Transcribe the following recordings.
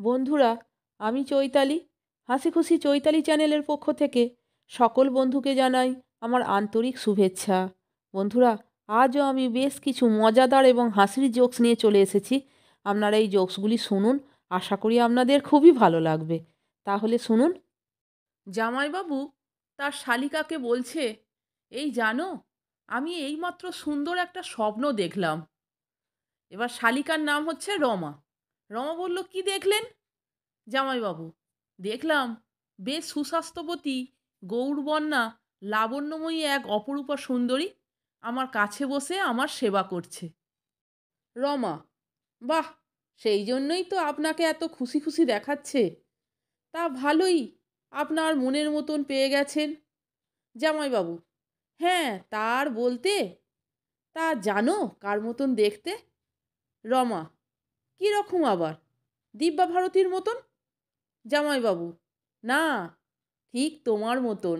বন্ধুরা, আমি চৈতালি। হাসি খুশি চৈতালি চ্যানেলের পক্ষ থেকে সকল বন্ধুকে জানাই আমার আন্তরিক শুভেচ্ছা। বন্ধুরা, আজও আমি বেশ কিছু মজাদার এবং হাসির জোকস নিয়ে চলে এসেছি। আপনারা এই জোকসগুলি শুনুন, আশা করি আপনাদের খুবই ভালো লাগবে। তাহলে শুনুন। জামাইবাবু তার শালিকাকে বলছে, এই জানো, আমি এইমাত্র সুন্দর একটা স্বপ্ন দেখলাম। এবার শালিকার নাম হচ্ছে রমা। রমা বলল, কি দেখলেন? জামাইবাবু, দেখলাম বেশ সুস্বাস্থ্যবতী, গৌরবর্ণা, লাবণ্যময়ী এক অপরূপা সুন্দরী আমার কাছে বসে আমার সেবা করছে। রমা, বাহ, সেই জন্যই তো আপনাকে এত খুশি খুশি দেখাচ্ছে। তা ভালোই, আপনার মনের মতন পেয়ে গেছেন। জামাইবাবু, হ্যাঁ, তার বলতে, তা জানো কার মতন দেখতে? রমা, কী রকম আবার? দিব্যা ভারতীর মতন। জামাইবাবু, না, ঠিক তোমার মতন।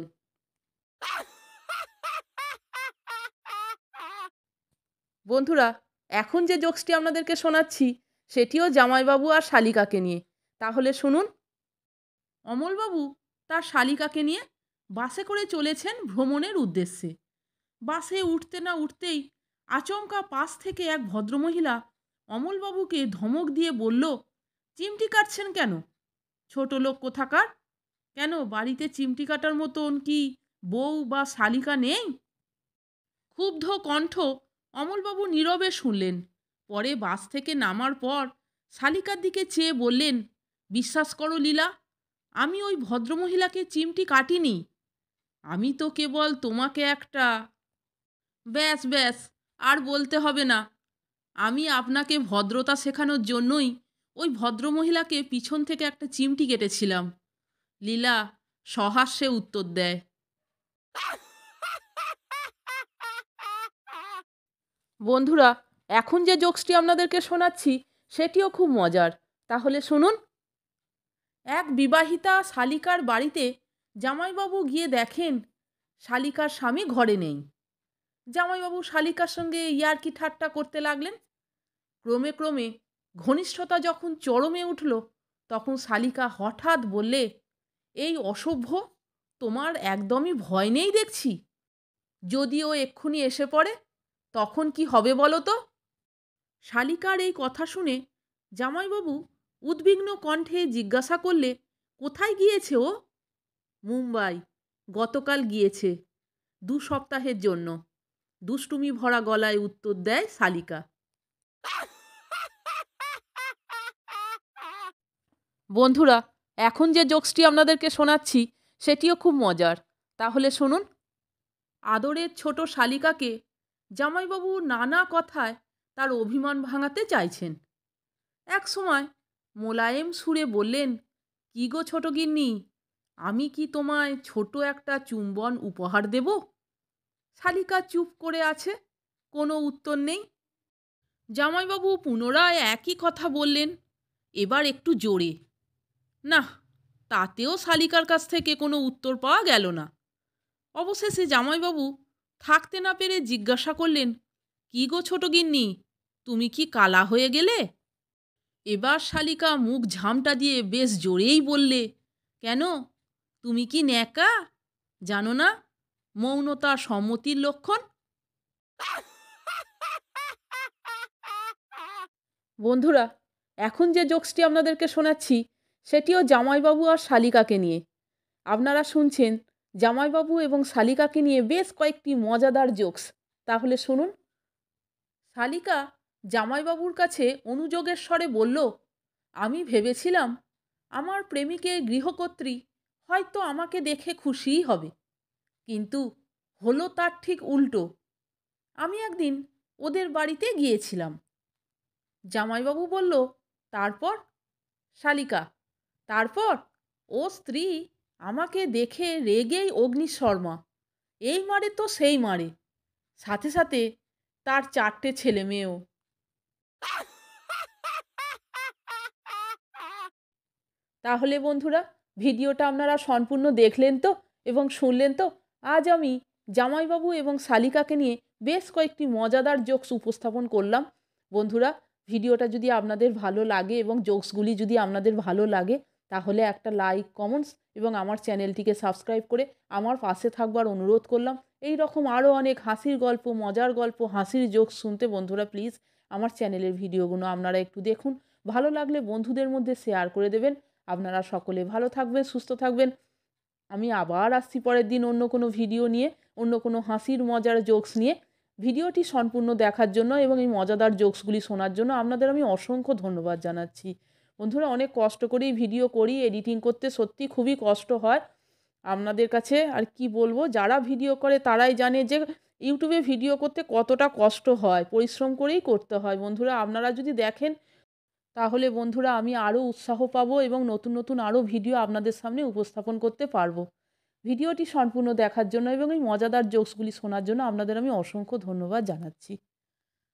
বন্ধুরা, এখন যে জোকসটি আপনাদেরকে শোনাচ্ছি সেটিও জামাইবাবু আর শালিকাকে নিয়ে। তাহলে শুনুন। অমলবাবু তার শালিকাকে নিয়ে বাসে করে চলেছেন ভ্রমণের উদ্দেশ্যে। বাসে উঠতে না উঠতেই আচমকা পাশ থেকে এক ভদ্রমহিলা অমলবাবুকে ধমক দিয়ে বলল, চিমটি কাটছেন কেন? ছোট লোক কোথাকার! কেন, বাড়িতে চিমটি কাটার মতন কি বউ বা শালিকা নেই? ক্ষুব্ধ কণ্ঠ অমলবাবু নীরবে শুনলেন। পরে বাস থেকে নামার পর শালিকার দিকে চেয়ে বললেন, বিশ্বাস করো লীলা, আমি ওই ভদ্রমহিলাকে চিমটি কাটিনি। আমি তো কেবল তোমাকে একটা... ব্যাস ব্যাস, আর বলতে হবে না। আমি আপনাকে ভদ্রতা শেখানোর জন্যই ওই ভদ্রমহিলাকে পিছন থেকে একটা চিমটি কেটেছিলাম। লীলা সহাস্যে উত্তর দেয়। বন্ধুরা, এখন যে জোকসটি আপনাদেরকে শোনাচ্ছি সেটিও খুব মজার। তাহলে শুনুন। এক বিবাহিতা শালিকার বাড়িতে জামাইবাবু গিয়ে দেখেন শালিকার স্বামী ঘরে নেই। জামাইবাবু শালিকার সঙ্গে ইয়ার্কি ঠাট্টা করতে লাগলেন। ক্রমে ক্রমে ঘনিষ্ঠতা যখন চরমে উঠল, তখন শালিকা হঠাৎ বললে, এই অসভ্য, তোমার একদমই ভয় নেই দেখছি। যদি ও এক্ষুনি এসে পড়ে তখন কি হবে বলো তো? শালিকার এই কথা শুনে জামাইবাবু উদ্বিগ্ন কণ্ঠে জিজ্ঞাসা করলে, কোথায় গিয়েছে ও? মুম্বাই, গতকাল গিয়েছে, 2 সপ্তাহের জন্য। দুষ্টুমি ভরা গলায় উত্তর দেয় শালিকা। বন্ধুরা, এখন যে জোকসটি আপনাদেরকে শোনাচ্ছি সেটিও খুব মজার। তাহলে শুনুন। আদরের ছোট শালিকাকে জামাইবাবু নানা কথায় তার অভিমান ভাঙাতে চাইছেন। এক সময় মোলায়েম সুরে বললেন, কি গো ছোট গিন্নি, আমি কি তোমায় ছোট একটা চুম্বন উপহার দেব? শালিকা চুপ করে আছে, কোনো উত্তর নেই। জামাইবাবু পুনরায় একই কথা বললেন, এবার একটু জোরে। না, তাতেও শালিকার কাছ থেকে কোনো উত্তর পাওয়া গেল না। অবশেষে জামাইবাবু থাকতে না পেরে জিজ্ঞাসা করলেন, কি গো ছোট গিন্নি, তুমি কি কালা হয়ে গেলে? এবার শালিকা মুখ ঝামটা দিয়ে বেশ জোরেই বললে, কেন, তুমি কি ন্যাকা? জানো না, মৌনতা সম্মতির লক্ষণ। বন্ধুরা, এখন যে জোকসটি আপনাদেরকে শোনাচ্ছি সেটিও জামাইবাবু আর শালিকাকে নিয়ে। আপনারা শুনছেন জামাইবাবু এবং শালিকাকে নিয়ে বেশ কয়েকটি মজাদার জোকস। তাহলে শুনুন। শালিকা জামাইবাবুর কাছে অনুযোগের স্বরে বলল, আমি ভেবেছিলাম আমার প্রেমিকের গৃহকর্ত্রী হয়তো আমাকে দেখে খুশিই হবে, কিন্তু হলো তার ঠিক উল্টো। আমি একদিন ওদের বাড়িতে গিয়েছিলাম। জামাইবাবু বলল, তারপর? শালিকা, তারপর ও স্ত্রী আমাকে দেখে রেগেই অগ্নিশর্মা, এই মারে তো সেই মারে, সাথে সাথে তার 4টে ছেলে মেয়েও। তাহলে বন্ধুরা, ভিডিওটা আপনারা সম্পূর্ণ দেখলেন তো এবং শুনলেন তো? আজ আমি জামাইবাবু এবং শালিকাকে নিয়ে বেশ কয়েকটি মজাদার জোকস উপস্থাপন করলাম। বন্ধুরা, ভিডিওটা যদি আপনাদের ভালো লাগে এবং জোকসগুলি যদি আপনাদের ভালো লাগে তাহলে একটা লাইক, কমেন্টস এবং আমার চ্যানেলটিকে সাবস্ক্রাইব করে আমার পাশে থাকবার অনুরোধ করলাম। এই রকম আরও অনেক হাসির গল্প, মজার গল্প, হাসির জোকস শুনতে বন্ধুরা প্লিজ আমার চ্যানেলের ভিডিওগুলো আপনারা একটু দেখুন। ভালো লাগলে বন্ধুদের মধ্যে শেয়ার করে দেবেন। আপনারা সকলে ভালো থাকবেন, সুস্থ থাকবেন। আমি আবার আসছি পরের দিন অন্য কোনো ভিডিও নিয়ে, অন্য কোনো হাসির মজার জোকস নিয়ে। ভিডিওটি সম্পূর্ণ দেখার জন্য এবং এই মজাদার জোকসগুলি শোনার জন্য আপনাদের আমি অসংখ্য ধন্যবাদ জানাচ্ছি। বন্ধুরা অনেক কষ্ট করেই ভিডিও করি, এডিটিং করতে সত্যি খুবই কষ্ট হয়। আপনাদের কাছে আর কি বলবো, যারা ভিডিও করে তারাই জানে যে ইউটিউবে ভিডিও করতে কতটা কষ্ট হয়, পরিশ্রম করেই করতে হয়। বন্ধুরা আপনারা যদি দেখেন তাহলে বন্ধুরা আমি আরও উৎসাহ পাবো এবং নতুন নতুন আরও ভিডিও আপনাদের সামনে উপস্থাপন করতে পারবো। ভিডিওটি সম্পূর্ণ দেখার জন্য এবং এই মজাদার জোকসগুলি শোনার জন্য আপনাদের আমি অসংখ্য ধন্যবাদ জানাচ্ছি।